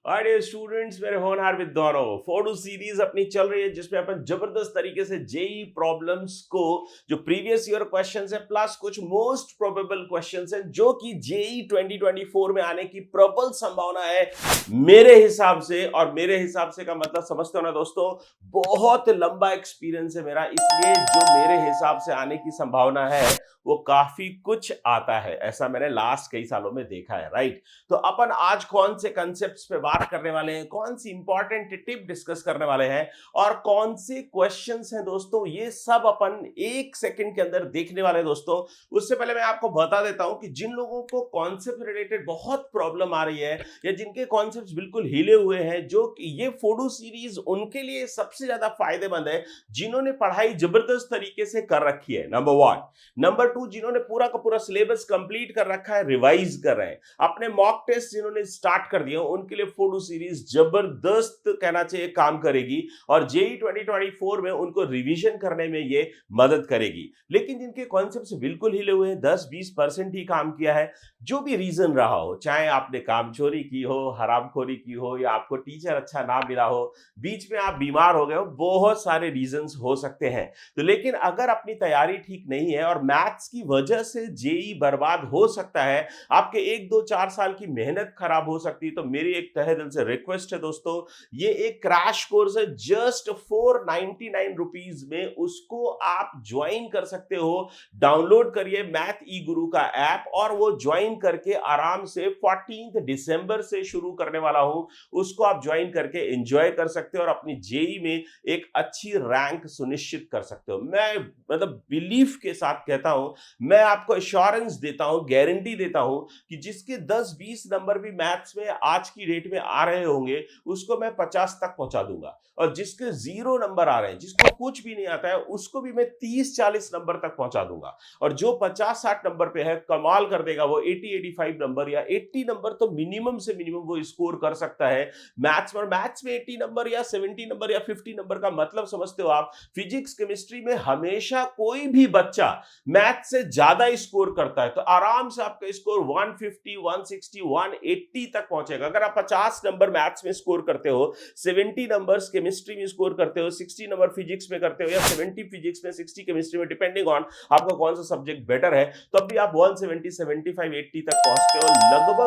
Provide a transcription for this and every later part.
अरे स्टूडेंट्स, मेरे होनहार विद्वानों, फोडू सीरीज अपनी चल रही है जिसमें अपन जबरदस्त तरीके से जेई प्रॉब्लम्स को, जो प्रीवियस ईयर क्वेश्चंस है प्लस कुछ मोस्ट प्रोबेबल क्वेश्चंस हैं जो कि जेई 2024 में आने की प्रबल संभावना है मेरे हिसाब से। और मेरे हिसाब से का मतलब समझते हो ना दोस्तों, बहुत लंबा एक्सपीरियंस है मेरा, इसलिए जो मेरे हिसाब से आने की संभावना है वो काफी कुछ आता है, ऐसा मैंने लास्ट कई सालों में देखा है। राइट, तो अपन आज कौन से कंसेप्ट्स पे बात करने वाले हैं, कौन सी इंपॉर्टेंट टिप डिस्कस करने वाले हैं और कौन से क्वेश्चंस हैं दोस्तों, ये सब अपन एक सेकंड के अंदर देखने वाले हैं दोस्तों। उससे पहले मैं आपको बता देता हूं कि जिन लोगों को कॉन्सेप्ट रिलेटेड बहुत प्रॉब्लम आ रही है या जिनके कॉन्सेप्ट्स बिल्कुल हिले हुए हैं, जो ये फोडू सीरीज उनके लिए सबसे ज्यादा फायदेमंद है, जिन्होंने पढ़ाई जबरदस्त तरीके से कर रखी है, नंबर 1। नंबर 2, जिन्होंने पूरा का पूरा सिलेबस कंप्लीट कर रखा है, रिवाइज कर रहे हैं, अपने मॉक टेस्ट जिन्होंने स्टार्ट कर दिया, उनके लिए फोडू सीरीज जबरदस्त कहना चाहिए काम करेगी और जेई 2024 में उनको रिवीजन करने में ये मदद करेगी। लेकिन जिनके कॉन्सेप्ट्स बिल्कुल हिले हुए हैं, 10-20% ही काम किया है, जो भी रीजन रहा हो, चाहे आपने काम चोरी की हो, हरामखोरी की हो, या आपको टीचर अच्छा ना मिला हो, बीच में आप बीमार हो गए हो, बहुत सारे रीजंस हो सकते हैं। तो लेकिन अगर अपनी तैयारी ठीक नहीं है और मैथ्स की वजह से जेई बर्बाद हो सकता है, आपके 1-2-4 साल की मेहनत खराब हो सकती है, तो मेरी एक तहे दिल से रिक्वेस्ट है दोस्तों, ये एक क्रैश कोर्स है जस्ट 499 रुपीज में, उसको आप ज्वाइन कर सकते हो। डाउनलोड करिए मैथ ई गुरु का ऐप और वो ज्वाइन करके आराम से 14 दिसंबर से शुरू करने वाला हूं, उसको आप ज्वाइन करके एंजॉय कर सकते हो और अपनी जेई में एक अच्छी रैंक सुनिश्चित कर सकते हो। मैं मतलब बिलीफ के साथ कहता हूं, मैं आपको एश्योरेंस देता हूं, गारंटी देता हूं कि जिसके 10-20 नंबर भी मैथ्स में आज की डेट में आ रहे होंगे, उसको मैं 50 तक पहुंचा दूंगा, और जिसके 0 नंबर आ रहे हैं, जिसको कुछ भी नहीं आता है, उसको भी मैं 30-40 नंबर तक पहुंचा दूंगा। और जो 50-60 नंबर पे है, कमाल कर देगा, वो 80-85 नंबर या 80 नंबर तो मिनिमम से मिनिमम वो स्कोर कर सकता है मैथ्स में। मैथ्स में 80 नंबर या 70 नंबर या 50 नंबर का मतलब समझते हो आप? फिजिक्स केमिस्ट्री में हमेशा कोई भी बच्चा मैथ से ज्यादा स्कोर करता है, तो आराम से आपका स्कोर 150, 160, 180 तक पहुंचेगा। अगर आप 50 नंबर मैथ्स में स्कोर करते हो, 70 नंबर्स केमिस्ट्री में स्कोर करते हो, 60 नंबर फिजिक्स में करते हो, या 70 फिजिक्स में 60 केमिस्ट्री में, डिपेंडिंग ऑन आपका कौन सा सब्जेक्ट बेटर है, तब भी आप 170, 75, 80 तक पहुंचते हो।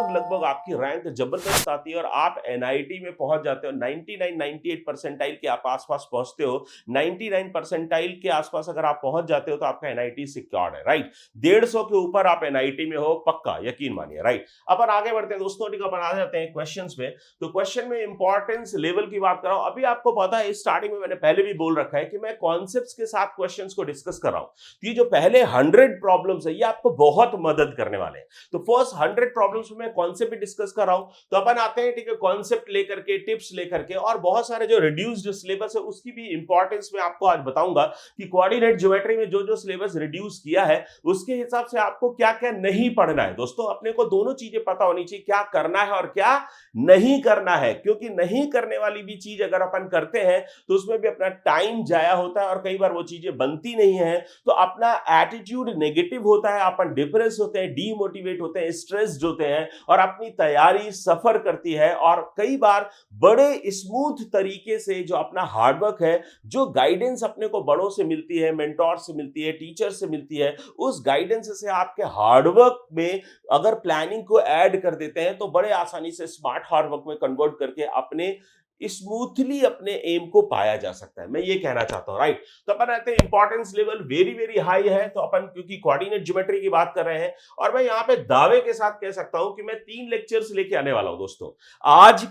लगभग आपकी रैंक जबरदस्त आती है और आप एनआईटी में पहुंच जाते हो। 99, 98 परसेंटाइल के आप आसपास पहुंचते हो। 99 परसेंटाइल के आसपास अगर आप पहुंच जाते हो तो आपका एनआईटी सिक्योर्ड है। राइट, 150 के ऊपर आप एनआईटी में हो, पक्का यकीन मानिए। राइट, अपन आगे बढ़ते हैं दोस्तों, ठीक, अपन आ जाते हैं क्वेश्चंस में। तो क्वेश्चन में इंपॉर्टेंस लेवल की बात कर रहा हूं। अभी आपको पता है, स्टार्टिंग में मैंने पहले भी बोल रखा है कि मैं कॉन्सेप्ट्स के साथ क्वेश्चंस को डिस्कस कर रहा हूं। ये जो पहले 100 प्रॉब्लम्स है, ये आपको बहुत मदद करने वाले हैं। तो फर्स्ट 100 प्रॉब्लम्स में मैं कॉन्सेप्ट भी डिस्कस कर रहा हूं। तो अपन आते हैं, ठीक है, कॉन्सेप्ट लेकर के, टिप्स लेकर के, और बहुत सारे जो रिड्यूस्ड सिलेबस है उसकी भी इंपॉर्टेंस मैं आपको आज बताऊंगा कि कोऑर्डिनेट ज्योमेट्री में जो जो सिलेबस रिड्यूस किया है उसके हिसाब से आपको क्या क्या नहीं पढ़ना है। दोस्तों, अपने को दोनों चीजें पता होनी चाहिए, क्या करना है और क्या नहीं करना है, क्योंकि नहीं करने वाली भी चीज अगर अपन करते हैं तो उसमें भी अपना टाइम जाया होता है और कई बार वो चीजें बनती नहीं है, तो अपना एटीट्यूड नेगेटिव होता है, अपन डिप्रेस होते हैं, डीमोटिवेट होते हैं, स्ट्रेस्ड होते हैं, और अपनी तैयारी सफर करती है। और कई बार बड़े स्मूथ तरीके से जो अपना हार्डवर्क है, जो गाइडेंस अपने को बड़ों से मिलती है, मेंटोर से मिलती है, टीचर से मिलती है, उस गाइडेंस से आपके हार्डवर्क में अगर प्लानिंग को ऐड कर देते हैं तो बड़े आसानी से स्मार्ट हार्डवर्क में कन्वर्ट करके अपने स्मूथली अपने एम को पाया जा सकता है, मैं ये कहना चाहता हूं। राइट, तो अपन कहते हैं importance level very very high है। तो अपन क्योंकि कोऑर्डिनेट ज्योमेट्री की बात कर रहे हैं, और मैं यहां पे दावे के साथ कह सकता हूं कि मैं 3 लेक्चर्स लेके आने वाला हूं दोस्तों। आज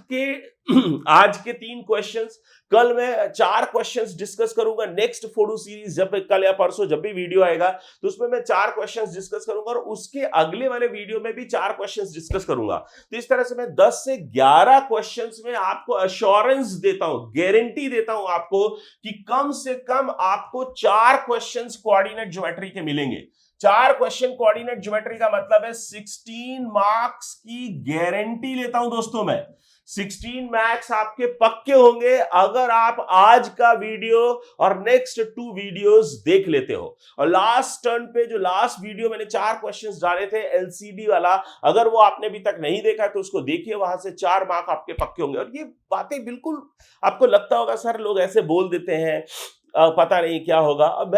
के 3 क्वेश्चंस, कल मैं 4 क्वेश्चंस डिस्कस करूंगा। नेक्स्ट फोडू सीरीज जब कल या परसों जब भी वीडियो आएगा तो उसमें मैं 4 क्वेश्चंस डिस्कस करूंगा, और उसके अगले वाले वीडियो में भी 4 क्वेश्चंस डिस्कस करूंगा। तो इस तरह से मैं 10 से 11 क्वेश्चंस में आपको एश्योरेंस देता हूं, गारंटी देता हूं आपको कि कम से कम आपको 4 क्वेश्चंस कोऑर्डिनेट ज्योमेट्री के मिलेंगे। 4 क्वेश्चन कोऑर्डिनेट ज्योमेट्री का मतलब है 16 मार्क्स की गारंटी लेता हूं दोस्तों मैं। 16 मार्क्स आपके पक्के होंगे अगर आप आज का वीडियो और नेक्स्ट 2 वीडियोस देख लेते हो। और लास्ट टर्न पे जो लास्ट वीडियो मैंने 4 क्वेश्चंस डाले थे एलसीडी वाला, अगर वो आपने अभी तक नहीं देखा तो उसको देखिए, वहां से 4 मार्क आपके पक्के होंगे। और ये बातें बिल्कुल आपको लगता होगा सर लोग ऐसे बोल देते हैं, पता नहीं क्या होगा। अब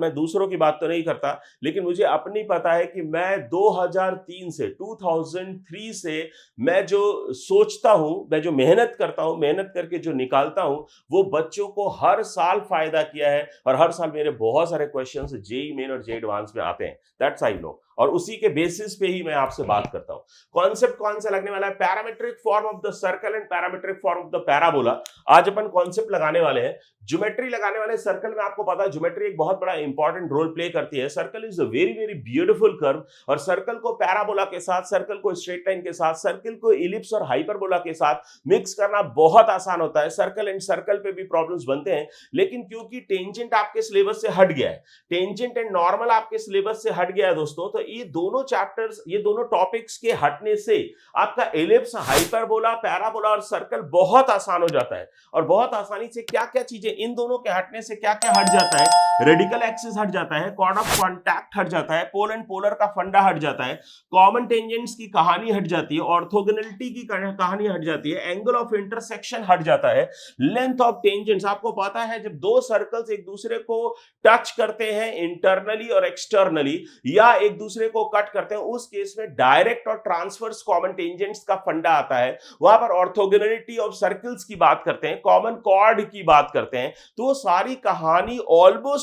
मैं दूसरों की बात तो नहीं करता, लेकिन मुझे अपनी पता है कि मैं 2003 से 2003 से मैं जो सोचता हूं, मैं जो मेहनत करता हूं, मेहनत करके जो निकालता हूं, वो बच्चों को हर साल फायदा किया है। और हर साल मेरे बहुत सारे क्वेश्चंस जेईई मेन और जेईई एडवांस में आते हैं, दैट्स आई नो। और उसी के बेसिस पे ही मैं आपसे बात करता हूं। कॉन्सेप्ट कौन सा लगने वाला है? Parametric form of the circle and parametric form of the parabola. आज अपन कॉन्सेप्ट लगाने वाले हैं, ज्योमेट्री लगाने वाले। सर्कल में आपको पता है ज्योमेट्री एक बहुत बड़ा इंपॉर्टेंट रोल प्ले करती है। Circle is a very very beautiful curve, और सर्कल को पैराबोला के साथ, सर्कल को स्ट्रेट लाइन के साथ, सर्कल को इलिप्स और हाइपरबोला के साथ मिक्स करना बहुत आसान होता है। सर्कल एंड सर्कल पे भी प्रॉब्लम्स बनते हैं, लेकिन क्योंकि टेंजेंट आपके सिलेबस से हट गया है, टेंजेंट एंड नॉर्मल आपके सिलेबस से हट गया है दोस्तों, तो ये दोनों चैप्टर्स, ये दोनों टॉपिक्स के हटने से आपका इलिप्स, हाइपरबोला, पैराबोला और सर्कल बहुत आसान हो जाता है। और बहुत आसानी से क्या क्या चीजें, इन दोनों के हटने से क्या क्या हट जाता है? रेडिकल एक्सिस हट जाता है, कॉर्ड ऑफ कॉन्टैक्ट हट जाता है, पोल एंड पोलर का फंडा हट जाता है, कॉमन टेंजेंट्स की कहानी हट जाती है, ऑर्थोगोनलिटी की कहानी हट जाती है, एंगल ऑफ इंटरसेक्शन हट जाता है, लेंथ ऑफ टेंजेंट्स। आपको पता है जब दो सर्कल्स एक दूसरे को टच करते हैं इंटरनली और एक्सटर्नली, या एक दूसरे को कट करते हैं, उस केस में डायरेक्ट और ट्रांसवर्स कॉमन टेंजेंट्स का फंडा आता है। वहां पर ऑर्थोगोनलिटी ऑफ सर्कल्स की बात करते हैं, कॉमन कॉर्ड की बात करते हैं। तो सारी कहानी ऑलमोस्ट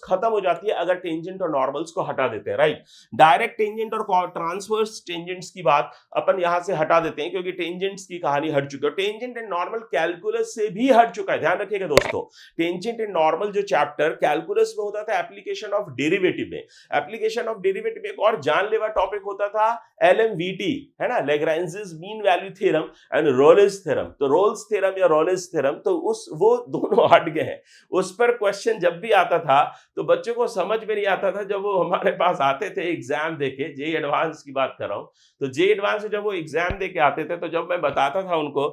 खत्म हो जाती है अगर टेंजेंट और नॉर्मल्स को हटा देते हैं, राइट। डायरेक्ट टेंजेंट और ट्रांसवर्स टेंजेंट्स की बात अपन यहां से हटा देते हैं, क्योंकि टेंजेंट्स की कहानी हट चुकी है। टेंजेंट एंड नॉर्मल कैलकुलस से भी हट चुका है, ध्यान रखिएगा दोस्तों। टेंजेंट एंड नॉर्मल जो चैप्टर कैलकुलस में होता था, एप्लीकेशन ऑफ डेरिवेटिव में, एप्लीकेशन ऑफ डेरिवेटिव में एक और जानलेवा टॉपिक होता था एलएमवीटी, है ना, Lagrange's mean value theorem and Rolle's theorem. तो रोल्स थ्योरम या रोल्स थ्योरम, तो वो दोनों हट गए हैं। उस पर क्वेश्चन जब भी आता था तो बच्चों को समझ में नहीं आता था। जब वो हमारे पास आते थे एग्जाम देके, जेईई एडवांस की बात कर रहा हूं, तो जेईई एडवांस में जब वो एग्जाम देके आते थे, तो जब मैं बताता था उनको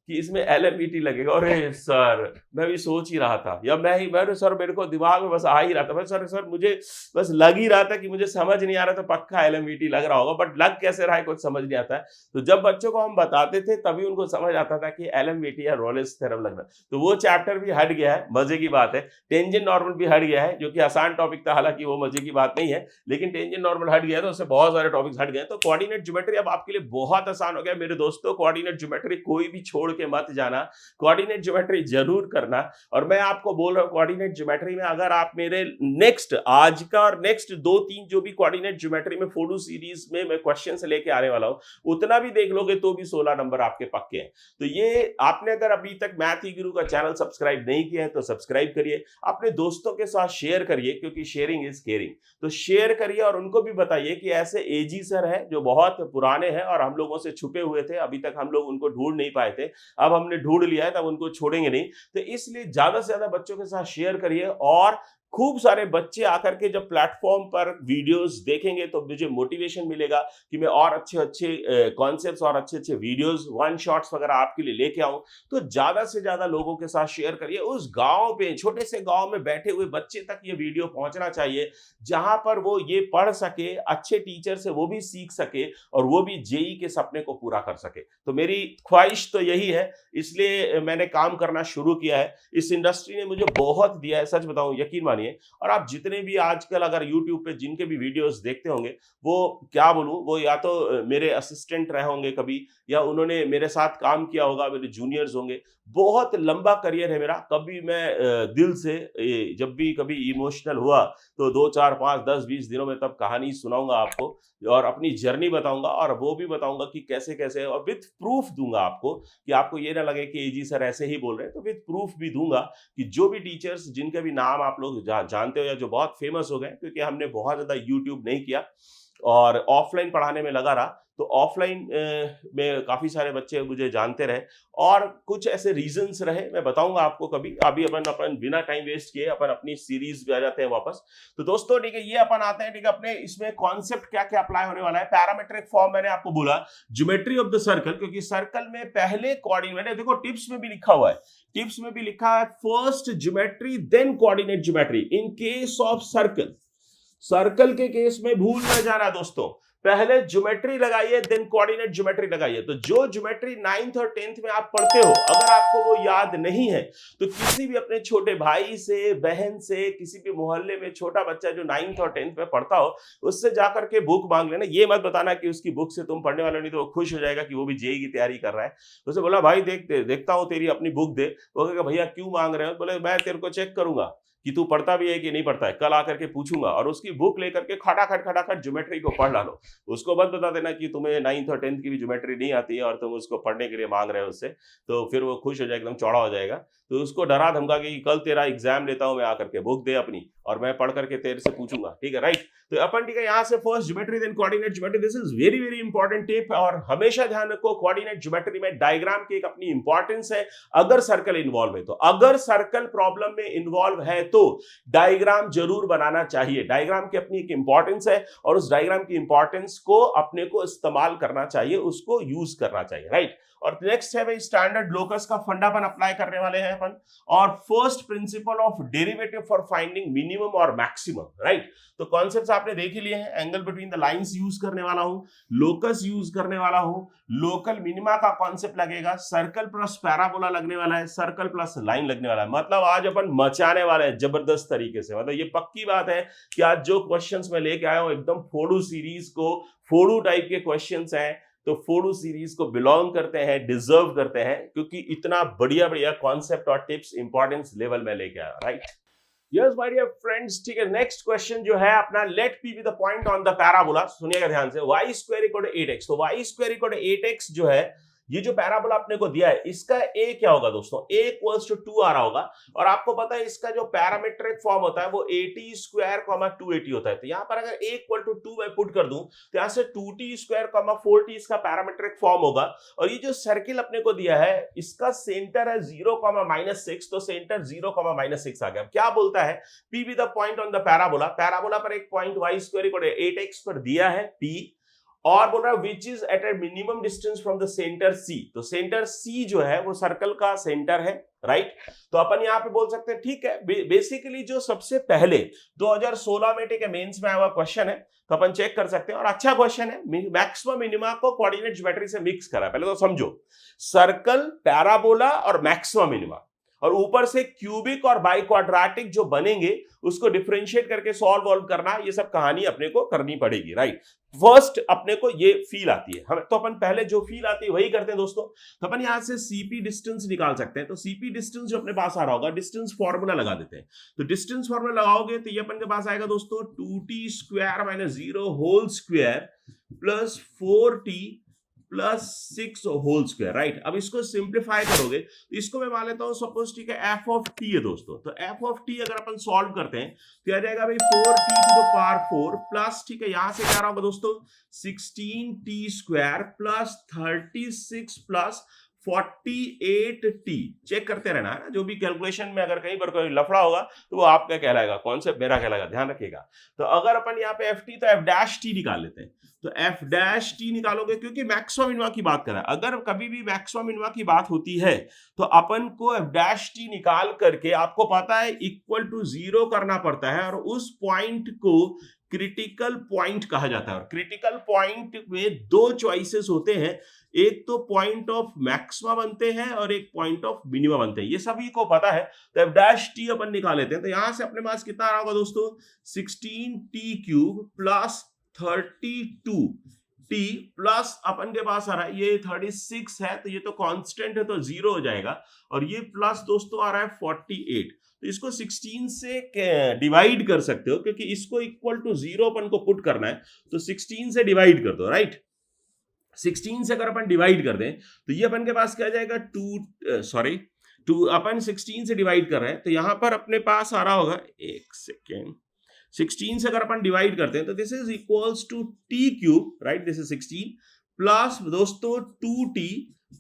कि इसमें एलएमवीटी लगेगा, अरे सर मैं भी सोच ही रहा था, या मैं सर मेरे को दिमाग में बस आ ही रहा था, सर मुझे बस लग ही रहा था कि मुझे समझ नहीं आ रहा था, पक्का एलएमवीटी लग रहा होगा, बट लग कैसे रहा है कुछ समझ नहीं आता है। तो जब बच्चों को हम बताते थे तभी उनको समझ आता था कि एलएमवीटी या रोल्स थ्योरम लगना। तो वो चैप्टर भी हट गया है, मजे की बात है। टेंजेंट नॉर्मल भी हट गया है, जो कि आसान टॉपिक था, हालांकि वो मजे की बात नहीं है, लेकिन टेंजेंट नॉर्मल हट गया है, तो उससे बहुत सारे टॉपिक्स हट गए। तो कोऑर्डिनेट ज्योमेट्री अब आपके लिए बहुत आसान हो गया मेरे दोस्तों। कोऑर्डिनेट ज्योमेट्री कोई भी छोड़ के मत जाना, कोऑर्डिनेट ज्योमेट्री जरूर करना। और मैं आपको बोल रहा हूं कोऑर्डिनेट ज्योमेट्री में अगर आप मेरे नेक्स्ट, आज का और नेक्स्ट 2-3 जो भी कोऑर्डिनेट ज्योमेट्री में फोटो सीरीज में मैं क्वेश्चन से लेके आने वाला हूं, उतना भी देख लोगे तो भी 16 नंबर आपके पक्के हैं। तो ये आपने अगर अभी तक मैथ ही गुरु का चैनल सब्सक्राइब नहीं किया है तो सब्सक्राइब करिए, अपने दोस्तों के साथ शेयर करिए, क्योंकि शेयरिंग इज केयरिंग। तो शेयर करिए और उनको भी बताइए कि ऐसे एजी सर है जो बहुत पुराने हैं और हम लोगों से छुपे हुए थे, अभी तक हम लोग उनको ढूंढ नहीं पाए थे, अब हमने ढूंढ लिया है, तब उनको छोड़ेंगे नहीं। तो इसलिए ज्यादा से ज्यादा बच्चों के साथ शेयर करिए, और खूब सारे बच्चे आकर के जब प्लेटफॉर्म पर वीडियोस देखेंगे तो मुझे मोटिवेशन मिलेगा कि मैं और अच्छे अच्छे कॉन्सेप्ट्स और अच्छे अच्छे वीडियोस, वन शॉट्स वगैरह आपके लिए लेके आऊं। तो ज्यादा से ज्यादा लोगों के साथ शेयर करिए। उस गांव पे, छोटे से गांव में बैठे हुए बच्चे तक ये वीडियो पहुंचना चाहिए, जहां पर वो ये पढ़ सके, अच्छे टीचर से वो भी सीख सके और वो भी जेईई के सपने को पूरा कर सके। तो मेरी ख्वाहिश तो यही है, इसलिए मैंने काम करना शुरू किया है। इस इंडस्ट्री ने मुझे बहुत दिया है, सच बताऊं, यकीन मानिए। और आप जितने भी आजकल अगर YouTube पे जिनके भी वीडियोस देखते होंगे, वो क्या बोलूं, वो या तो मेरे असिस्टेंट रहे होंगे कभी, या उन्होंने मेरे साथ काम किया होगा, मेरे जूनियर्स होंगे। बहुत लंबा करियर है मेरा। कभी मैं दिल से जब भी कभी इमोशनल हुआ तो 2, 4, 5, 10, 20 दिनों में तब कहानी सुनाऊंगा आपको, और अपनी जर्नी बताऊंगा, और वो भी बताऊंगा कि कैसे कैसे, और विथ प्रूफ दूंगा आपको, कि आपको ये ना लगे कि एजी सर ऐसे ही बोल रहे हैं। तो विथ प्रूफ भी दूंगा कि जो भी टीचर्स जिनके भी नाम आप लोग जानते हो या जो बहुत फेमस हो गए, क्योंकि हमने बहुत ज्यादा यूट्यूब नहीं किया और ऑफलाइन पढ़ाने में लगा रहा, तो ऑफलाइन में काफी सारे बच्चे मुझे जानते रहे और कुछ ऐसे रीजंस रहे, मैं बताऊंगा आपको कभी। अभी अपन बिना टाइम वेस्ट किए अपन अपनी सीरीज पे आ जाते हैं वापस। तो दोस्तों ठीक है, ये अपन आते हैं, ठीक है, अपने इसमें कॉन्सेप्ट क्या क्या अप्लाई होने वाला है। पैरामेट्रिक फॉर्म मैंने आपको बोला, ज्योमेट्री ऑफ द सर्कल, क्योंकि सर्कल में पहले कोऑर्डिनेट, देखो टिप्स में भी लिखा हुआ है, टिप्स में भी लिखा है first geometry then coordinate geometry in case of circle. Circle के केस में भूल न जाना दोस्तों, पहले ज्योमेट्री लगाइए देन कोऑर्डिनेट ज्योमेट्री लगाइए। तो जो ज्योमेट्री 9th और 10th में आप पढ़ते हो, अगर आपको वो याद नहीं है तो किसी भी अपने छोटे भाई से, बहन से, किसी भी मोहल्ले में छोटा बच्चा जो 9th और 10th में पढ़ता हो, उससे जाकर के बुक मांग लेना। ये मत बताना कि उसकी बुक से तुम पढ़ने वाले, नहीं तो वो खुश हो जाएगा कि वो भी जेईई की तैयारी कर रहा है। उससे बोला भाई देखता हूँ तेरी अपनी बुक दे। वो कहेगा भैया क्यों मांग रहे हो? बोले मैं तेरे को चेक करूंगा कि तू पढ़ता भी है कि नहीं पढ़ता है, कल आकर के पूछूंगा। और उसकी बुक लेकर के खटाखट ज्योमेट्री को पढ़ डालो। उसको मत बता देना कि तुम्हें 9th और 10th की भी ज्योमेट्री नहीं आती है और तुम उसको पढ़ने के लिए मांग रहे हो उससे, तो फिर वो खुश हो जाएगा, एकदम चौड़ा हो जाएगा। तो उसको डरा धमका के कि कल तेरा एग्जाम लेता हूं मैं, आकर के बुक दे अपनी और मैं पढ़ करके तेरे से पूछूंगा, ठीक है, राइट। तो अपन ठीक है, यहाँ से first geometry then coordinate geometry, this is very very important tip. और हमेशा ध्यान रखो, कोऑर्डिनेट ज्योमेट्री में डायग्राम की एक अपनी इंपॉर्टेंस है। अगर सर्कल इन्वॉल्व है तो, अगर सर्कल प्रॉब्लम में इन्वॉल्व है तो डायग्राम जरूर बनाना चाहिए। डायग्राम की अपनी एक इंपॉर्टेंस है और उस डायग्राम की इंपॉर्टेंस को अपने को इस्तेमाल करना चाहिए, उसको यूज करना चाहिए, राइट। और नेक्स्ट है भाई स्टैंडर्ड लोकस का फंडा अपन अप्लाई करने वाले हैं अपन, और first principle of derivative for finding minimum और मैक्सिमम, राइट। तो कॉन्सेप्ट्स आपने देख ही लिए हैं। Angle between the lines use करने वाला हूं, लोकस यूज करने वाला हूं, लोकल मिनिमा का कॉन्सेप्ट लगेगा, सर्कल प्लस पैराबोला लगने वाला है, सर्कल प्लस लाइन लगने वाला है। मतलब आज अपन मचाने वाले हैं जबरदस्त तरीके से। मतलब ये पक्की बात है कि आज जो क्वेश्चंस मैं लेके आया हूं एकदम फोड़ू सीरीज को, फोड़ू टाइप के क्वेश्चंस हैं। तो फोड़ू सीरीज को बिलोंग करते हैं, डिजर्व करते हैं, क्योंकि इतना बढ़िया बढ़िया कॉन्सेप्ट और टिप्स इंपॉर्टेंस लेवल में लेके आया, right. Yes my dear friends, ठीक है, नेक्स्ट क्वेश्चन जो है अपना, let P be the point on the parabola. सुनिएगा ध्यान से, y square equal to 8x। तो y square equal to 8x जो है, ये जो पैराबोला आपने को दिया है, इसका a क्या होगा दोस्तों? a इक्वल्स टू 2 आ रहा होगा। और आपको पता है इसका जो पैरामीट्रिक फॉर्म होता है वो 80 स्क्वायर 280 होता है। तो यहां पर अगर a इक्वल टू 2 मैं पुट कर दूं तो यहां से 2t स्क्वायर 4t इसका पैरामीट्रिक फॉर्म होगा। और ये जो सर्किल अपने को दिया है, इसका सेंटर है 0, -6, तो सेंटर 0, -6 आ गया। क्या बोलता है? p be the point on the parabola. Parabola पर एक point y square equal to 8x पर दिया है p, और बोल रहा है which is at a minimum distance from the centre C। तो सेंटर C जो है वो सर्कल का सेंटर है, राइट। तो अपन यहाँ पे बोल सकते हैं, ठीक है, बेसिकली जो सबसे पहले 2016 में ठीक है मेंस में आया हुआ क्वेश्चन है, तो अपन चेक कर सकते हैं। और अच्छा क्वेश्चन है, मैक्सिमम मिनिमा को कोऑर्डिनेट ज्योमेट्री से मिक्स करा। पहले तो समझो, सर्कल, पैराबोला और मैक्सिमम मिनिमा, और ऊपर से क्यूबिक और बाई क्वाड्रेटिक जो बनेंगे उसको डिफरेंशिएट करके सॉल्व करना, ये सब कहानी अपने को करनी पड़ेगी, राइट। फर्स्ट अपने को ये फील आती है हमें, तो अपन पहले जो फील आती है वही करते हैं दोस्तों। तो अपन यहां से सीपी डिस्टेंस निकाल सकते हैं। तो सीपी डिस्टेंस जो अपने पास आ रहा होगा, डिस्टेंस फॉर्मूला लगा देते हैं। तो डिस्टेंस फॉर्मूला लगाओगे तो ये अपन के पास आएगा दोस्तों 2t square -0 whole square plus 4t plus 6 whole square, right. अब इसको सिंप्लीफाई करोगे तो इसको मैं मान लेता हूं सपोज, ठीक है, एफ ऑफ टी है दोस्तों। तो एफ ऑफ टी अगर अपन सॉल्व करते हैं तो आ जाएगा भाई 4t to the power 4 plus, ठीक है, यहां से क्या रहा होगा दोस्तों 16t square plus 36 plus 48t। Check करते रहना है ना, जो भी कैलकुलेशन में अगर कहीं पर कोई लफड़ा होगा तो वो आपका कहलाएगा, कॉन्सेप्ट मेरा कहलाएगा, ध्यान रखिएगा। तो अगर अपन यहाँ पे ft तो f' निकाल लेते हैं। तो f' निकालोगे, क्योंकि मैक्सिमम मिनिमा की बात कर रहा है। अगर कभी भी मैक्सिमम मिनिमा की बात होती है तो अपन को f' निकाल करके, आपको पता है, इक्वल टू 0 करना पड़ता है, और उस पॉइंट को क्रिटिकल पॉइंट कहा जाता है। और क्रिटिकल पॉइंट में दो चॉइसेस होते हैं, एक तो पॉइंट ऑफ मैक्सिमा बनते हैं और एक पॉइंट ऑफ मिनिमा बनते हैं, ये सभी को पता है। तो f' अपन निकाल लेते हैं। तो यहां से अपने पास कितना आ रहा होगा दोस्तों 16t cube plus 32t plus अपन के पास आ रहा है ये 36 है, तो ये तो कांस्टेंट है तो 0 हो जाएगा, और ये प्लस दोस्तों आ रहा है 48। तो इसको 16 से डिवाइड कर सकते हो, क्योंकि इसको इक्वल टू 0 अपन को पुट करना है, तो 16 से डिवाइड कर दो, राइट। 16 से अगर अपन डिवाइड कर दें तो ये अपन के पास क्या जाएगा 2 अपन 16 से डिवाइड कर रहे हैं, तो यहां पर अपने पास आ रहा होगा, एक सेकेंड, 16 से अगर अपन डिवाइड करते हैं तो this is equals to t cube, right, this is 16 plus दोस्तों 2t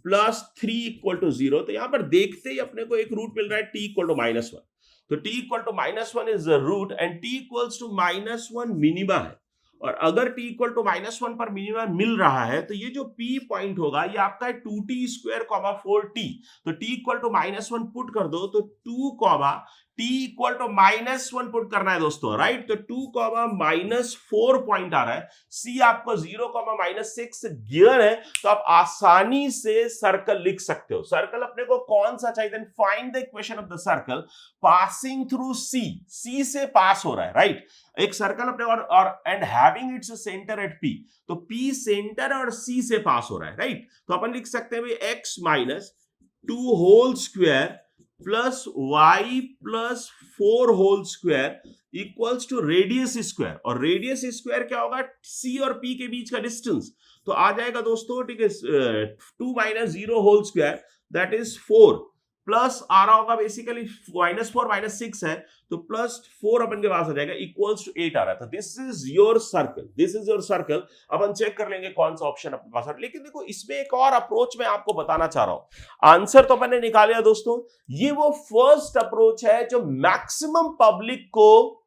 प्लस 3 इक्वल टू 0। तो यहां पर देखते ही अपने को एक रूट मिल रहा है t इक्वल टू -1। तो t equal to -1 is the root and t equals to -1 minima है। और अगर t इक्वल टू -1 पर मिनिमा मिल रहा है तो ये जो p पॉइंट होगा ये आपका है 2t स्क्वायर 4t। तो t इक्वल टू -1 पुट कर दो तो 2 t इक्वल टू -1 पुट करना है दोस्तों, राइट। तो 2 -4 पॉइंट आ रहा है। c आपको 0 -6 गिवन है तो आप आसानी से सर्कल लिख सकते हो। सर्कल अपने को कौन सा चाहिए, then find the equation of the circle passing through c से पास हो रहा है, राइट। एक सर्कल अपने और and having its centre at p, तो p सेंटर और c से पास हो रहा है, राइट। तो अपन लिख सकते हैं भाई x minus 2 whole square plus y plus 4 whole square equals to radius square. और रेडियस स्क्वायर क्या होगा, c और p के बीच का डिस्टेंस। तो आ जाएगा दोस्तों, ठीक है, 2 - 0 whole square that is 4 plus आ रहा होगा बेसिकली -4 - 6 है तो +4 अपन के पास आ जाएगा इक्वल्स टू 8 आ रहा था। This is your circle, this is your circle. अपन चेक कर लेंगे कौन सा ऑप्शन अपने पास है। लेकिन देखो इसमें एक और अप्रोच मैं आपको बताना चाह रहा हूं। आंसर तो मैंने निकाल लिया दोस्तों, ये वो फर्स्ट अप्रोच है जो मैक्सिमम पब्लिक को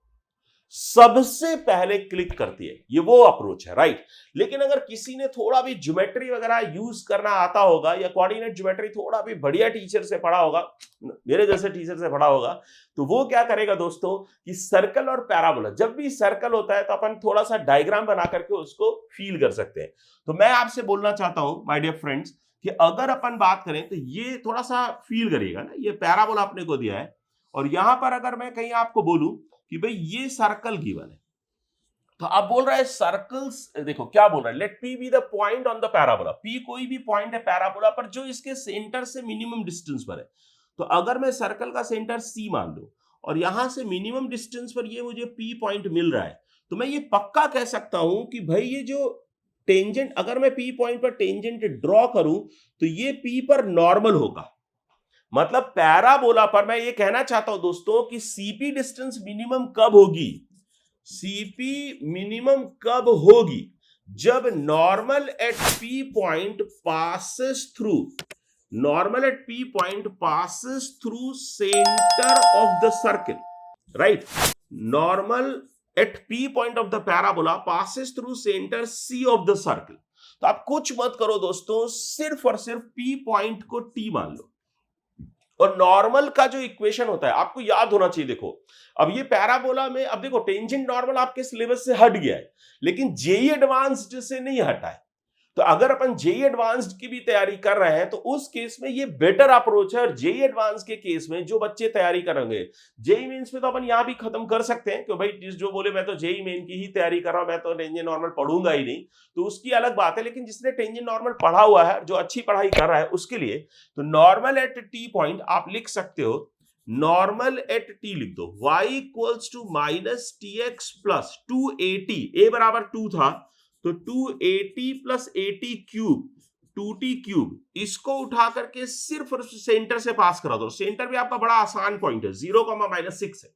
सबसे पहले क्लिक करती है, ये वो अप्रोच है, राइट। लेकिन अगर किसी ने थोड़ा भी ज्योमेट्री वगैरह यूज करना आता होगा या कोऑर्डिनेट ज्योमेट्री थोड़ा भी बढ़िया टीचर से पढ़ा होगा, मेरे जैसे टीचर से पढ़ा होगा, तो वो क्या करेगा दोस्तों कि सर्कल और पैराबोला, जब भी सर्कल होता है तो अपन थोड़ा सा डायग्राम बना करके उसको फील कर सकते हैं। तो मैं आपसे बोलना चाहता हूं माय डियर फ्रेंड्स कि अगर अपन बात करें तो ये थोड़ा सा फील करिएगा ना, ये पैराबोला आपने को दिया है और यहां पर अगर मैं कहीं आपको बोलूं कि भाई ये सर्कल गिवन है, तो आप बोल रहा है सर्कल्स, देखो क्या बोल रहा है, let P be the point on the parabola. P कोई भी पॉइंट है पैराबोला पर जो इसके सेंटर से मिनिमम डिस्टेंस पर है। तो अगर मैं सर्कल का सेंटर सी मान लूं और यहां से मिनिमम डिस्टेंस पर ये मुझे पी पॉइंट मिल रहा है, तो मैं ये पक्का कह सकता हूं कि भाई ये जो टेंजेंट, अगर मैं पी पॉइंट पर टेंजेंट ड्रॉ करूं तो ये पी पर नॉर्मल होगा। मतलब पैराबोला पर मैं ये कहना चाहता हूं दोस्तों कि सीपी डिस्टेंस मिनिमम कब होगी, सीपी मिनिमम कब होगी, जब normal at P point passes through, normal at P point passes through centre of the circle, right. Normal at P point of the parabola passes through centre C of the circle. तो आप कुछ मत करो दोस्तों, सिर्फ और सिर्फ P point को टी मान लो। और नॉर्मल का जो इक्वेशन होता है आपको याद होना चाहिए। देखो अब ये पैराबोला में, अब देखो टेंजेंट नॉर्मल आपके सिलेबस से हट गया है लेकिन जेई एडवांस्ड से नहीं हटा है। तो अगर अपन जेई एडवांस्ड की भी तैयारी कर रहे हैं तो उस केस में ये बेटर अप्रोच है। और जेई एडवांस के केस में जो बच्चे तैयारी करेंगे, जेई मेंस में तो अपन यहां भी खत्म कर सकते हैं कि भाई जिस जो बोले मैं तो जेई मेन की ही तैयारी कर रहा हूं, मैं तो टेंजेंट नॉर्मल पढ़ूंगा ही नहीं, तो उसकी अलग बात है। लेकिन जिसने टेंजेंट नॉर्मल पढ़ा हुआ है, जो अच्छी पढ़ाई कर रहा है, उसके लिए तो नॉर्मल एट टी पॉइंट आप लिख सकते हो, नॉर्मल एट टी लिख दो, y equals to minus t x plus 280, a बराबर 2 था तो 280 प्लस 80 क्यूब 2t क्यूब, इसको उठा करके सिर्फ सेंटर से पास करा दो। सेंटर भी आपका बड़ा आसान पॉइंट है, 0, -6 है।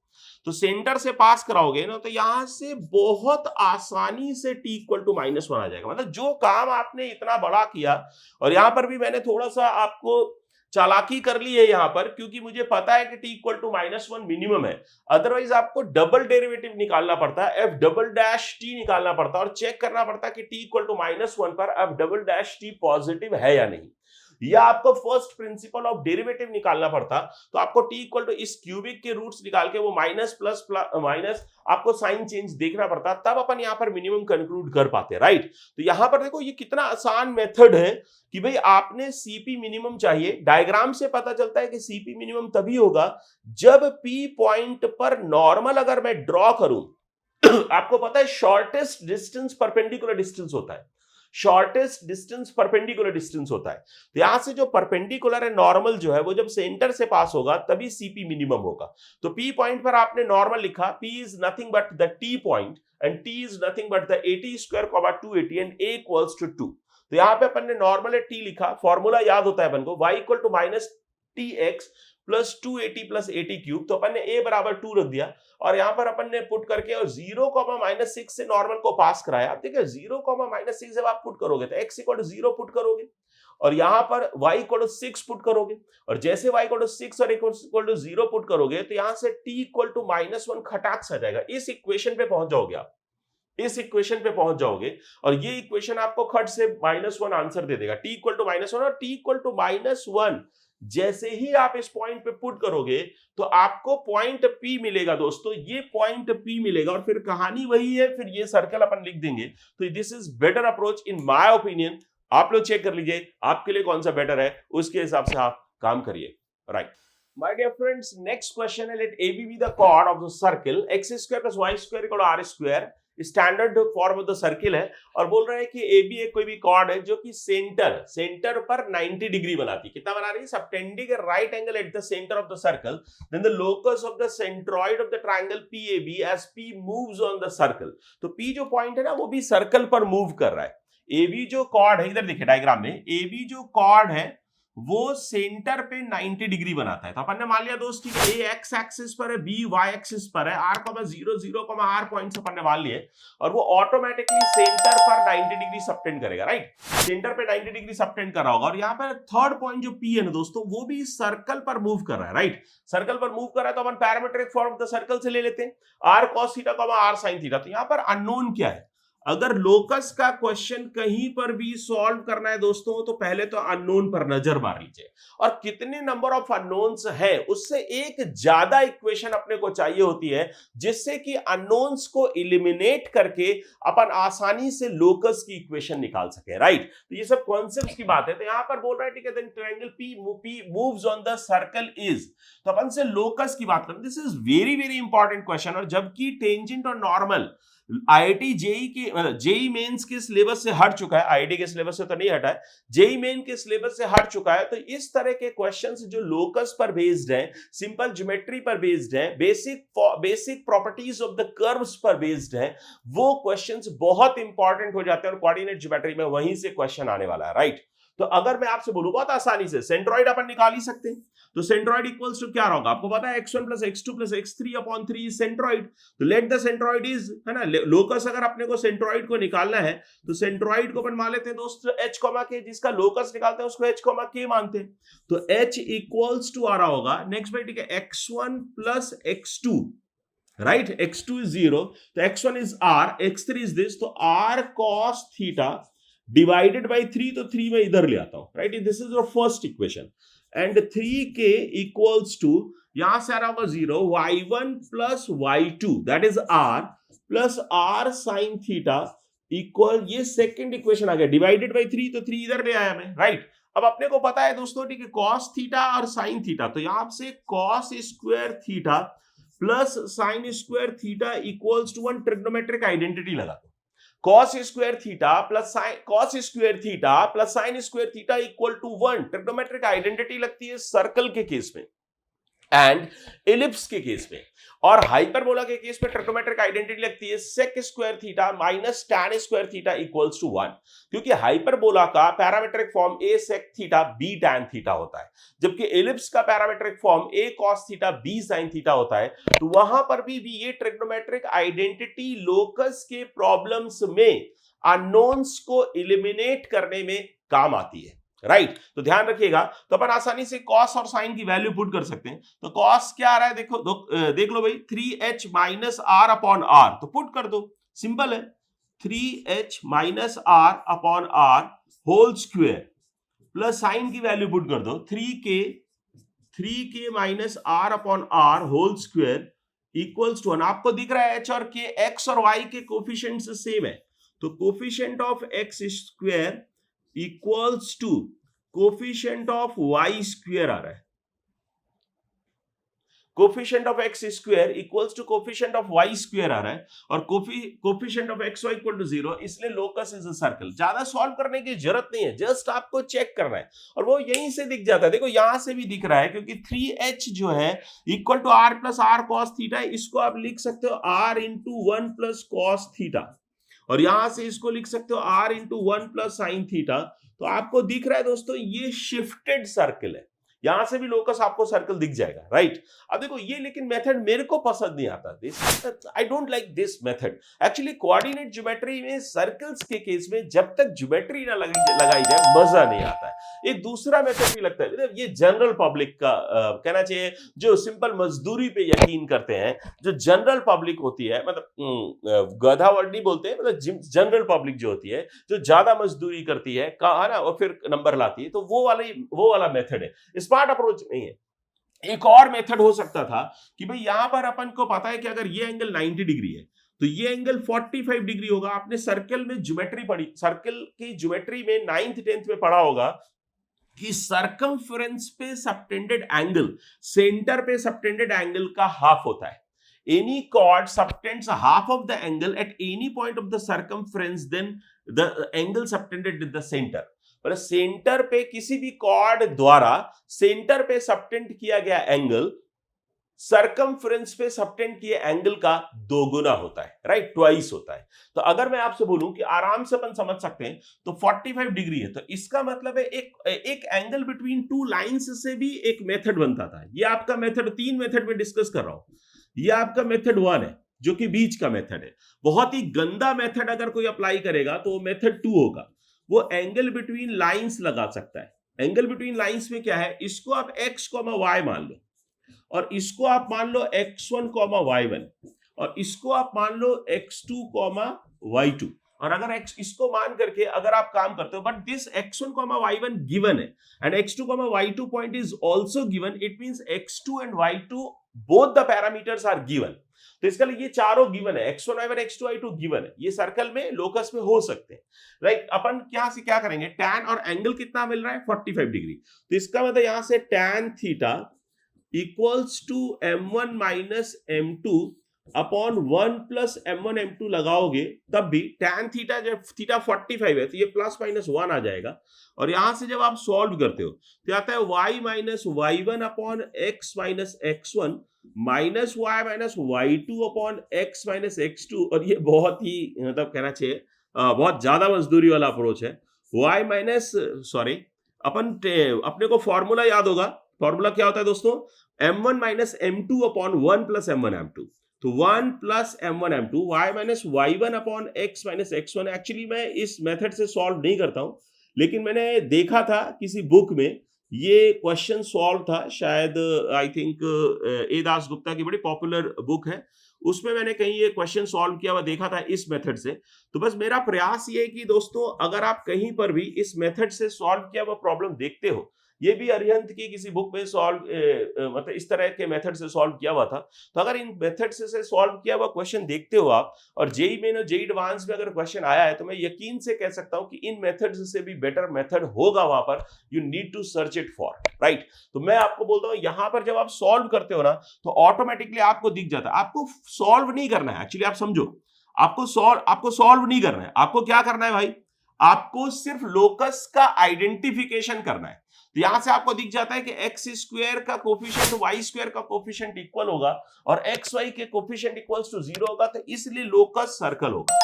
तो सेंटर से पास कराओगे ना तो यहां से बहुत आसानी से t इक्वल टू -1 आ जाएगा। मतलब जो काम आपने इतना बड़ा किया, और यहां पर भी मैंने थोड़ा सा आपको चालाकी कर ली है यहां पर, क्योंकि मुझे पता है कि t इक्वल टू -1 मिनिमम है। अदरवाइज आपको डबल डेरिवेटिव निकालना पड़ता है, f डबल डैश t निकालना पड़ता है और चेक करना पड़ता है कि t इक्वल टू -1 पर f double dash t positive है या नहीं, या आपको फर्स्ट प्रिंसिपल ऑफ डेरिवेटिव निकालना पड़ता। तो आपको t इक्वल टू इस क्यूबिक के रूट्स निकाल के वो माइनस प्लस माइनस आपको साइन चेंज देखना पड़ता, तब अपन यहां पर मिनिमम कंक्लूड कर पाते, राइट। तो यहां पर देखो ये कितना आसान मेथड है कि भाई आपने सीपी मिनिमम चाहिए। डायग्राम से पता चलता है कि सीपी मिनिमम तभी होगा जब पी पॉइंट पर नॉर्मल अगर मैं ड्रॉ करूं आपको पता है शॉर्टेस्ट डिस्टेंस परपेंडिकुलर डिस्टेंस होता है, शॉर्टेस्ट डिस्टेंस परपेंडिकुलर डिस्टेंस होता है। तो यहां से जो परपेंडिकुलर है नॉर्मल जो है वो जब सेंटर से पास होगा तभी सीपी मिनिमम होगा। तो पी पॉइंट पर आपने नॉर्मल लिखा, P is nothing but the t point and t is nothing but the 80 square 280 and a equals to 2। तो यहां पे अपन ने नॉर्मल है टी लिखा, फॉर्मूला याद होता है अपन को, y equal to minus t x plus 280 plus 80 cube, तो अपन ने a बराबर 2 रख दिया और यहां पर अपन ने पुट करके और 0,-6 से नॉर्मल को पास कराया। अब देखिए 0,-6 जब आप पुट करोगे तो x इक्वल टू 0 पुट करोगे और यहां पर y इक्वल टू 6 पुट करोगे और जैसे y इक्वल टू 6 और इक्वल टू 0 पुट करोगे तो यहां से t इक्वल टू -1 खटाक सा जाएगा। इस इक्वेशन पे पहुंच जाओगे आप, इस इक्वेशन पे पहुंच जाओगे और ये इक्वेशन आपको खट से -1 आंसर दे देगा। t इक्वल टू -1 और t इक्वल टू -1 जैसे ही आप इस पॉइंट पे पुट करोगे तो आपको पॉइंट P मिलेगा दोस्तों, ये पॉइंट P मिलेगा और फिर कहानी वही है, फिर ये सर्कल अपन लिख देंगे। तो this is better approach in my opinion. आप लोग चेक कर लीजिए आपके लिए कौन सा बेटर है, उसके हिसाब से आप काम करिए। Right my dear friends, next question है, let AB be the chord of the circle x square plus y square equal to r square। Standard form of the circle है और बोल रहा है कि AB एक कोई भी कॉर्ड है जो कि सेंटर पर 90 डिग्री बनाती है। कितना बना रही है? Subtending a right angle at the centre of the circle, then the locus of the centroid of the triangle PAB as P moves on the circle. तो P जो पॉइंट है ना वो भी सर्कल पर मूव कर रहा है। AB जो कॉर्ड है, इधर देखिए डायग्राम में, AB जो कॉर्ड है वो सेंटर पे 90 डिग्री बनाता है। तो अपन ने मान लिया दोस्त ठीक है, A एक्स एक्सिस पर है, B वाई एक्सिस पर है, r,0, 0, r पॉइंट्स अपन ने मान लिए और वो ऑटोमेटिकली सेंटर पर 90 डिग्री सबटेंड करेगा। राइट, सेंटर पे 90 डिग्री सबटेंड कर रहा होगा और यहाँ पर थर्ड पॉइंट जो P है ना दोस्तों, वो भी सर्कल पर मूव कर रहा है। राइट, सर्कल पर मूव कर रहा है तो अपन parametric form of the circle से ले लेते हैं, r cos theta, r sin theta. तो यहाँ पर अननोन क्या है? अगर लोकस का क्वेश्चन कहीं पर भी सॉल्व करना है दोस्तों तो पहले तो अननोन पर नजर मार लीजिए और कितने नंबर ऑफ अननोन्स है उससे एक ज्यादा इक्वेशन अपने को चाहिए होती है जिससे कि अननोन्स को एलिमिनेट करके अपन आसानी से लोकस की इक्वेशन निकाल सके। राइट, तो ये सब कॉन्सेप्ट्स की बात है। तो यहां पर बोल रहा है ठीक है, then triangle P moves on the circle is, तो अपन से लोकस की बात करें। This is very very important question और जबकि टेंजेंट और नॉर्मल आईआईटी जेई मेंस के सिलेबस से हट चुका है, आईआईटी के सिलेबस से तो नहीं हटा है, जेई मेन के सिलेबस से हट चुका है। तो इस तरह के क्वेश्चंस जो लोकस पर बेस्ड हैं, सिंपल ज्योमेट्री पर बेस्ड हैं, basic properties of the curves पर बेस्ड हैं, वो क्वेश्चंस बहुत इंपॉर्टेंट हो जाते हैं और कोऑर्डिनेट ज्योमेट्री में वहीं से क्वेश्चन आने वाला है। राइट, तो अगर मैं आपसे बोलूं बहुत आसानी से सेंट्रॉइड अपन निकाल ही सकते हैं, तो सेंट्रॉइड इक्वल्स टू क्या होगा? आपको पता है x1 plus x2 plus x3 upon 3 centroid. तो लेट द सेंट्रॉइड इज, है ना, लोकस अगर अपने को सेंट्रॉइड को निकालना है तो सेंट्रॉइड को अपन मान लेते हैं दोस्त h, k, जिसका लोकस निकालते हैं उसको h, k मानते हैं। तो h इक्वल्स टू आ रहा होगा नेक्स्ट बार, ठीक है, x1 plus x2, right, x2 is 0, तो x1 is r, x3 is this, तो r cos theta divided by 3, तो 3 में इधर ले आता हूं। Right, this is your first equation and 3k equals to, यहां से आ रहा होगा 0, y1 plus y2 that is r plus r sin theta equal, ये सेकंड इक्वेशन आ गया, डिवाइडेड बाई 3, तो 3 इधर ले आया मैं। राइट, अब अपने को पता है दोस्तों ठीक है, cos थीटा और sin थीटा, तो यहां से cos square theta plus sin square theta equals to 1, trigonometric identity लगा दो, cos square theta plus sin square theta equal to 1, trigonometric identity लगती है सर्कल के केस में एंड एलिप्स के केस में, और हाइपरबोला के केस में ट्रिग्नोमेट्रिक आइडेंटिटी लगती है sec square theta minus tan square theta equals to 1, क्योंकि हाइपरबोला का parametric form a sec theta b tan theta होता है, जबकि एलिप्स का parametric form a cos theta b sin theta होता है। तो वहां पर भी ये ट्रिग्नोमेट्रिक आइडेंटिटी लोकस के प्रॉब्लम्स में अननोन्स को एलिमिनेट करने में काम आती है। राइट, तो ध्यान रखिएगा। तो अपन आसानी से cos और sin की वैल्यू पुट कर सकते हैं। तो cos क्या आ रहा है, देखो देख लो भाई, 3h minus r upon r, तो पुट कर दो, सिंपल है, 3h minus r upon r whole square plus sin की वैल्यू पुट कर दो, 3k minus r upon r whole square equals to 1। आपको दिख रहा है h और k, x और y के कोफिशिएंट्स सेम है, तो coefficient of x square equals to coefficient of y square आ रहा है, coefficient of x square equals to coefficient of y square आ रहा है और coefficient of xy equal to 0, इसलिए लोकस इज अ सर्कल। ज्यादा सॉल्व करने की जरूरत नहीं है, जस्ट आपको चेक करना है और वो यहीं से दिख जाता है। देखो यहां से भी दिख रहा है, क्योंकि 3h जो है equal to r plus r cos theta, इसको आप लिख सकते हो r into 1 plus cos theta, और यहां से इसको लिख सकते हो r into 1 plus sine theta. तो आपको दिख रहा है दोस्तों ये शिफ्टेड सर्कल है, यहां से भी लोकस आपको सर्कल दिख जाएगा, राइट। अब देखो ये लेकिन मेथड मेरे को पसंद नहीं आता, this I don't like this method. Actually coordinate geometry में सर्कल्स के केस में जब तक ज्योमेट्री ना लगाई जाए मजा नहीं आता है। एक दूसरा मेथड भी लगता है, ये जनरल पब्लिक का कहना चाहिए, जो सिंपल मजदूरी पे यकीन करते हैं, जो जनरल पब्लिक होती है, मतलब गधा वर्ड नहीं बोलते हैं, मतलब जनरल पब्लिक जो होती है, जो ज्यादा मजदूरी करती है कहा ना और फिर नंबर लाती है, तो वो वाला मेथड है, स्मार्ट अप्रोच नहीं है। एक और मेथड हो सकता था कि भाई यहां पर अपन को पता है कि अगर ये एंगल 90 डिग्री है तो ये एंगल 45 डिग्री होगा। आपने सर्कल में ज्योमेट्री पढ़ी, सर्कल की ज्योमेट्री में 9th 10th में पढ़ा होगा कि सर्कमफ्रेंस पे सबटेंडेड एंगल सेंटर पे सबटेंडेड एंगल का हाफ होता है। Any chord subtends half of the angle at any point of the circumference, then the angle subtended in the centre. मतलब सेंटर पे किसी भी कॉर्ड द्वारा सेंटर पे सबटेंड किया गया एंगल सर्कमफ्रेंस पे सबटेंड किए एंगल का दोगुना होता है, राइट, ट्वाइस होता है। तो अगर मैं आपसे बोलूं कि आराम से अपन समझ सकते हैं तो 45 डिग्री है, तो इसका मतलब है एक एंगल बिटवीन टू लाइंस से भी एक मेथड बनता था। ये आपका मेथड, 3 मेथड में डिस्कस कर रहा हूं, ये आपका मेथड 1 है जो कि बीच का मेथड है। बहुत ही गंदा मेथड अगर कोई अप्लाई करेगा तो वो मेथड 2 होगा, वो एंगल बिटवीन लाइंस लगा सकता है। एंगल बिटवीन लाइंस में क्या है, इसको आप x, y मान लो, और इसको आप मान लो x1, y1, और इसको आप मान लो x2, y2। और अगर इसको मान करके अगर आप काम करते हो, but this x1, y1 given है and x2, y2 point is also given, it means x2 and y2 both the parameters are given. तो इसका लिए ये चारों गिवन है, x1, y1, x2, y2 given है, ये सर्कल में लोकस में हो सकते हैं, राइट। अपन क्या से क्या करेंगे, tan और एंगल कितना मिल रहा है 45 डिग्री, तो इसका मतलब यहां से tan theta equals to m1 minus m2 upon 1 plus m1 m2 लगाओगे तब भी tan थीटा, जब थीटा 45 है तो ये प्लस माइनस 1 आ जाएगा। और यहां से जब आप सॉल्व करते हो तो आता है y minus y1 upon x minus x1 minus y minus y2 upon x minus x2। और ये बहुत ही मतलब कहना चाहिए बहुत ज्यादा मजदूरी वाला अप्रोच है। y माइनस सॉरी अपने को फॉर्मूला याद होगा, फॉर्मूला क्या होता है दोस्तों, m1 minus m2 upon 1 plus m1 m2, तो 1 plus m1 m2 y minus y1 upon x minus x1। Actually मैं इस मेथड से सॉल्व नहीं करता हूं, लेकिन मैंने देखा था किसी बुक में ये क्वेश्चन सॉल्व था, शायद आई थिंक ए दास गुप्ता की बड़ी पॉपुलर बुक है, उसमें मैंने कहीं ये क्वेश्चन सॉल्व किया हुआ देखा था इस मेथड से। तो बस मेरा प्रयास ये है कि दोस्तों अगर आप कहीं पर भी इस मेथड से सॉल्व किया हुआ प्रॉब्लम देखते हो, ये भी अरिहंत की किसी बुक में सॉल्व मतलब इस तरह के मेथड से सॉल्व किया हुआ था, तो अगर इन मेथड से सॉल्व किया हुआ क्वेश्चन देखते हो आप, और जेई में ना जेई एडवांस में अगर क्वेश्चन आया है, तो मैं यकीन से कह सकता हूं कि इन मेथड्स से भी बेटर मेथड होगा वहां पर, you need to search it for, right. तो मैं आपको बोलता हूं यहां पर जब आप सॉल्व करते हो ना तो ऑटोमेटिकली आपको दिख जाता है। आपको सॉल्व नहीं करना है, एक्चुअली आप समझो, आपको सॉल्व नहीं करना है, आपको क्या करना है भाई, आपको सिर्फ लोकस का आइडेंटिफिकेशन करना है। तो यहां से आपको दिख जाता है कि एक्स स्क्वायर का कोफिशिएंट वाई स्क्वायर का कोफिशिएंट इक्वल होगा और एक्स वाई के कोफिशिएंट इक्वल्स टू 0 होगा, तो इसलिए लोकस सर्कल होगा,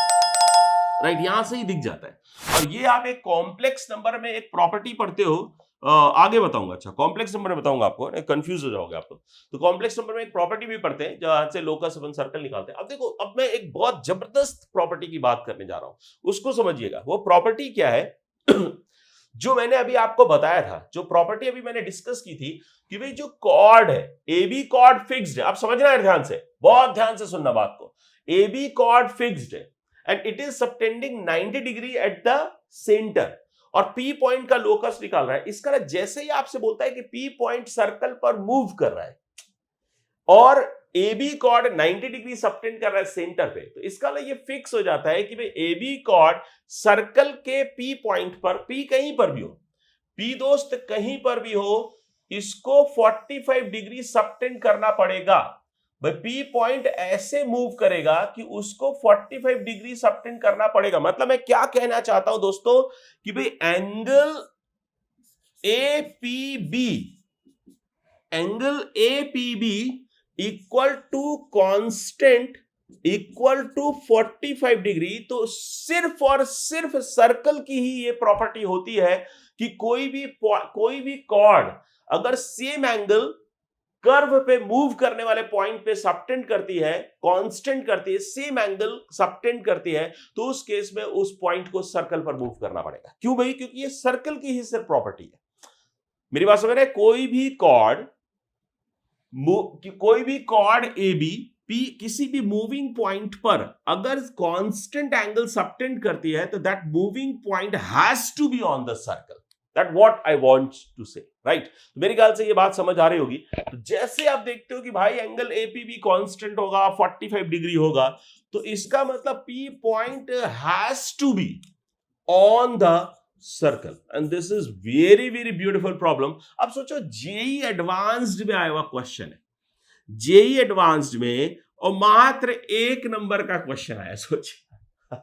राइट, यहां से ही दिख जाता है। और ये आप एक कॉम्प्लेक्स नंबर में एक प्रॉपर्टी पढ़ते हो, आगे बताऊंगा, अच्छा कॉम्प्लेक्स नंबर में बताऊंगा आपको, कंफ्यूज हो जाओगे आप तो कॉम्प्लेक्स नंबर में एक प्रॉपर्टी भी पढ़ते हैं जहां से लोकस अपन सर्कल निकालते हैं। अब देखो, अब मैं एक बहुत जबरदस्त प्रॉपर्टी की बात करने जा रहा हूं, उसको समझिएगा। वो प्रॉपर्टी क्या है जो मैंने अभी आपको बताया था, जो प्रॉपर्टी अभी मैंने डिस्कस की थी कि भाई जो कॉर्ड है, ए बी कॉर्ड फिक्स्ड है, आप समझना है ध्यान से, बहुत ध्यान से सुनना बात को, ए बी कॉर्ड फिक्स्ड है and it is subtending 90 degree at the centre, और पी पॉइंट का लोकस निकाल रहा है। इसका जैसे ही आपसे बोलता है कि पी पॉइंट सर्कल पर मूव कर रहा है और A B chord 90 degree subtend कर रहा है सेंटर पे, तो इसका ये फिक्स हो जाता है कि भाई ए बी कॉर्ड सर्कल के पी पॉइंट पर, पी कहीं पर भी हो, पी दोस्त कहीं पर भी हो, इसको 45 डिग्री सबटेंड करना पड़ेगा। भाई पी पॉइंट ऐसे मूव करेगा कि उसको 45 डिग्री सबटेंड करना पड़ेगा। मतलब मैं क्या कहना चाहता हूं दोस्तों कि भाई angle A P B, angle A P B equal to constant equal to 45 degree. तो सिर्फ और सिर्फ सर्कल की ही ये प्रॉपर्टी होती है कि कोई भी कॉर्ड अगर सेम एंगल कर्व पे मूव करने वाले पॉइंट पे सबटेंड करती है, कांस्टेंट करती है, सेम एंगल सबटेंड करती है, तो उस केस में उस पॉइंट को सर्कल पर मूव करना पड़ेगा। क्यों भाई? क्योंकि ये सर्कल की ही सिर्फ प्रॉपर्टी है। मेरी बात समझ रहे हैं? कोई भी कॉर्ड ए बी पी किसी भी मूविंग पॉइंट पर अगर कांस्टेंट एंगल सबटेंड करती है तो that moving point has to be on the circle. That what I want to say, right? तो मेरे ख्याल से ये बात समझ आ रही होगी। तो जैसे आप देखते हो कि भाई एंगल एपीबी कांस्टेंट होगा, 45 डिग्री होगा, तो इसका मतलब P point has to be on the circle and this is very very beautiful problem. अब सोचो जेई एडवांस्ड में आया हुआ क्वेश्चन है, जेई एडवांस्ड में, और मात्र 1 नंबर का क्वेश्चन आया। सोचिए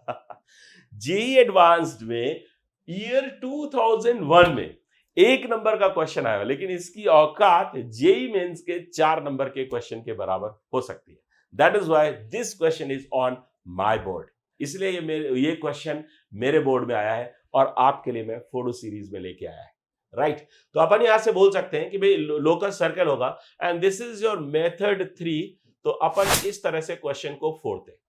जेई एडवांस्ड में ईयर 2001 में 1 नंबर का क्वेश्चन आया, लेकिन इसकी औकात जेई मेंस के 4 नंबर के क्वेश्चन के बराबर हो सकती है। That is why this question is on my board. इसलिए ये क्वेश्चन मेरे बोर्ड में आया है और आपके लिए मैं फोटो सीरीज में लेके आया है, राइट? तो अपन यहां से बोल सकते हैं कि भाई लोकस सर्कल होगा and this is your method 3। तो अपन इस तरह से क्वेश्चन को फोड़ते हैं।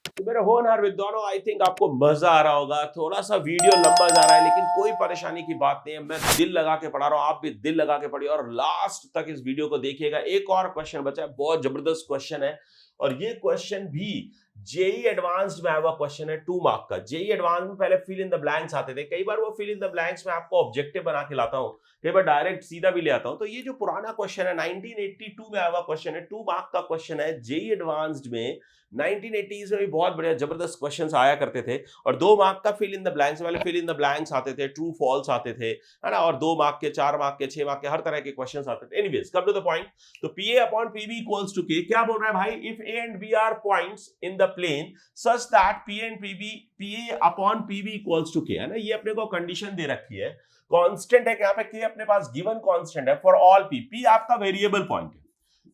तो मेरे होनहार विद्वानों, आई थिंक आपको मजा आ रहा होगा। थोड़ा सा वीडियो लंबा जा रहा है, लेकिन कोई परेशानी की बात नहीं है। मैं दिल लगा के पढ़ा रहा हूं, आप भी दिल लगा के पढ़िए और लास्ट तक इस वीडियो को देखिएगा। एक और क्वेश्चन बचा है, बहुत जबरदस्त क्वेश्चन है, और ये क्वेश्चन भी जेई एडवांस्ड में आया हुआ क्वेश्चन है, 2 मार्क का। जेई एडवांस में पहले फिल इन द ब्लैंक्स आते थे, कई बार वो फिल इन द ब्लैंक्स में आपको ऑब्जेक्टिव बना के लाता हूं, कई बार डायरेक्ट सीधा भी ले आता हूं। तो ये जो पुराना क्वेश्चन है 1982 में आया हुआ क्वेश्चन है, 2 मार्क का क्वेश्चन है जेई एडवांस्ड में। 1980s में भी बहुत बढ़िया जबरदस्त क्वेश्चंस आया करते थे, और 2 मार्क का फिल इन द ब्लैंक्स वाले फिल इन द ब्लैंक्स आते थे, ट्रू फॉल्स आते थे, है ना, और 2 मार्क के, 4 मार्क के, 6 मार्क के, हर तरह के क्वेश्चंस आते थे। Anyways, come to the point. तो PA upon PB equals to K, क्या बोल रहा है भाई? If A and B are points in the plane such that P and PB, PA upon PB equals to K, है ना, ये अपने को कंडीशन दे रखी है। कांस्टेंट है यहाँ पे, के अपने पास गिवन कांस्टेंट है फॉर ऑल पी। पी आपका वेरिएबल पॉइंट है।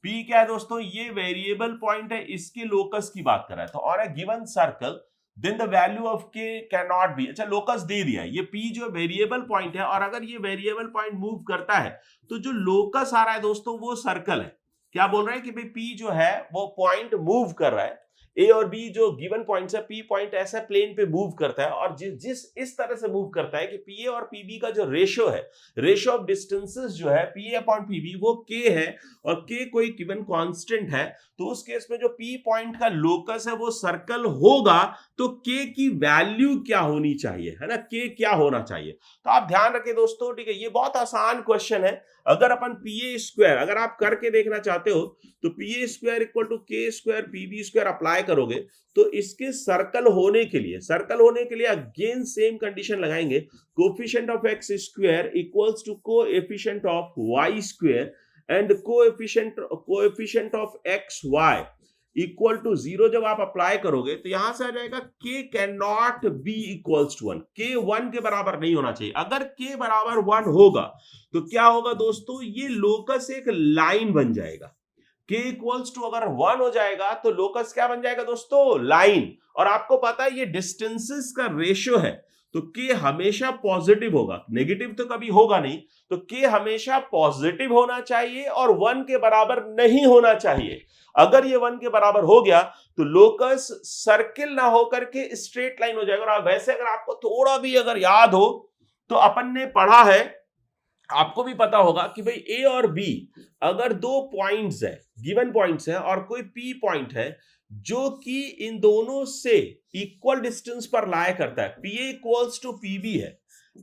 पी क्या है दोस्तों? ये वेरिएबल पॉइंट है, इसके लोकस की बात कर रहा है। तो on a given circle then the value of K can not be, अच्छा लोकस दे दिया है, ये पी जो वेरिएबल पॉइंट है, और अगर ये वेरिएबल पॉइंट मूव करता है तो जो लोकस आ रहा है दोस्तों वो सर्कल है। क्या बोल रहे हैं कि भाई पी जो है वो पॉइंट मूव कर रहा है, ए और बी जो गिवन पॉइंट्स है, पी पॉइंट ऐसा प्लेन पे मूव करता है, और जिस इस तरह से मूव करता है कि पीए और पीबी का जो रेशियो है, रेशियो ऑफ डिस्टेंसेस जो है पीए अपॉन पीबी, वो के है, और के कोई गिवन कांस्टेंट है। तो उस केस में जो पी पॉइंट का लोकस है वो सर्कल होगा, तो के की वैल्यू क्या होनी चाहिए, है ना, के क्या होना चाहिए। तो आप ध्यान रखें दोस्तों, ठीक है, ये बहुत आसान क्वेश्चन है। अगर अपन पीए स्क्वायर अगर आप करके देखना चाहते हो तो PA square equal to K square PB square apply करोगे, तो इसके सर्कल होने के लिए अगेन सेम कंडीशन लगाएंगे। Coefficient of x square equals to coefficient of y square and coefficient of x y equal to 0 जब आप अप्लाई करोगे तो यहां से आ जाएगा K can not be equals to 1। K 1 के बराबर नहीं होना चाहिए। अगर के बराबर 1 होगा तो क्या होगा दोस्तों? ये लोकस एक लाइन बन जाएगा। के इक्वल्स टू अगर 1 हो जाएगा तो लोकस क्या बन जाएगा दोस्तों? लाइन। और आपको पता है ये डिस्टेंसेस का रेशियो है, तो के हमेशा पॉजिटिव होगा, नेगेटिव तो कभी होगा नहीं। तो के हमेशा पॉजिटिव होना चाहिए और 1 के बराबर नहीं होना चाहिए। अगर ये 1 के बराबर हो गया तो लोकस सर्किल ना होकर के स्ट्रेट लाइन हो जाएगा। और वैसे अगर आपको थोड़ा भी अगर याद हो तो अपन ने पढ़ा है, आपको भी पता होगा कि भाई ए और बी अगर 2 पॉइंट्स है, गिवन पॉइंट्स है, और कोई पी पॉइंट है जो कि इन दोनों से इक्वल डिस्टेंस पर लाया करता है, पीए इक्वल्स टू पीबी है,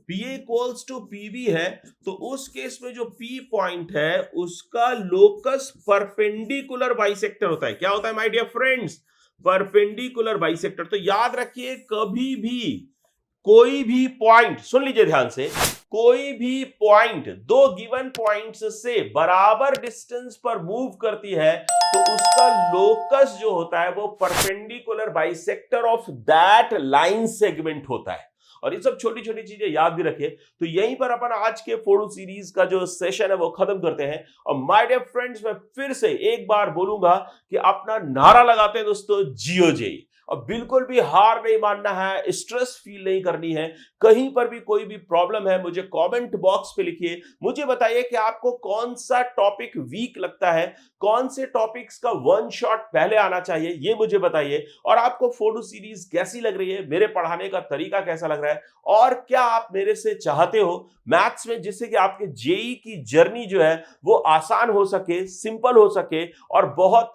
पीए इक्वल्स टू पीबी है, तो उस केस में जो पी पॉइंट है उसका लोकस परपेंडिकुलर बाइसेक्टर होता है। क्या होता है my dear friends? Perpendicular bisector. तो याद रखिए, कभी भी कोई भी पॉइंट, सुन लीजिए ध्यान से, कोई भी पॉइंट 2 गिवन पॉइंट्स से बराबर डिस्टेंस पर मूव करती है तो उसका लोकस जो होता है वो perpendicular bisector of that line segment होता है। और ये सब छोटी छोटी चीजें याद भी रखें। तो यहीं पर अपन आज के फोटो सीरीज का जो सेशन है वो खत्म करते हैं। और माय डियर फ्रेंड्स, मैं फिर से एक बार बोलूंगा कि अपना नारा लगाते हैं दोस्तों, जियो जेई। और बिल्कुल भी हार नहीं मानना है, स्ट्रेस फील नहीं करनी है। कहीं पर भी कोई भी प्रॉब्लम है मुझे कमेंट बॉक्स पे लिखिए, मुझे बताइए कि आपको कौन सा टॉपिक वीक लगता है, कौन से टॉपिक्स का वन शॉट पहले आना चाहिए ये मुझे बताइए, और आपको फोटो सीरीज कैसी लग रही है, मेरे पढ़ाने का तरीका कैसा लग रहा है, और क्या आप मेरे से चाहते हो मैथ्स में जिससे कि आपके जेई की जर्नी जो है वो आसान हो सके, सिंपल हो सके, और बहुत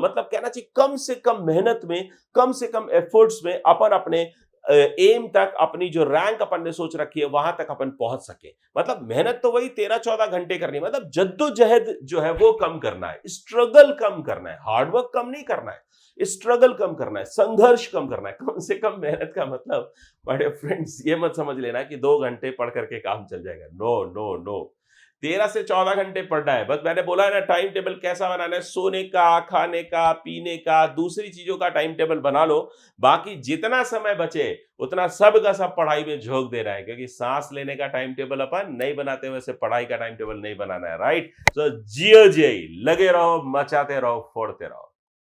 मतलब कहना चाहिए कम से कम मेहनत में, कम से कम एफर्ट्स में अपन अपने एम तक, अपनी जो रैंक अपन ने सोच रखी है वहां तक अपन पहुंच सके। मतलब मेहनत तो वही 13-14 घंटे करनी है, मतलब जद्दोजहद जो है वो कम करना है, स्ट्रगल कम करना है, हार्डवर्क कम नहीं करना है, स्ट्रगल कम करना है, संघर्ष कम करना है। कम से कम मेहनत का मतलब बड़े फ्रेंड्स ये मत समझ लेना कि 2 घंटे पढ़ करके काम चल जाएगा। नो नो नो, 13 से 14 घंटे पढ़ना है। बस मैंने बोला है ना टाइम टेबल कैसा बनाना है, सोने का, खाने का, पीने का, दूसरी चीजों का टाइम टेबल बना लो। बाकी जितना समय बचे उतना सब का सब पढ़ाई में झोंक देना है, क्योंकि सांस लेने का टाइम टेबल अपन नहीं बनाते, वैसे पढ़ाई का टाइम टेबल नहीं बनाना है। राइट, तो जियो जी, लगे रहो, मचाते रहो, फोड़ते रहो।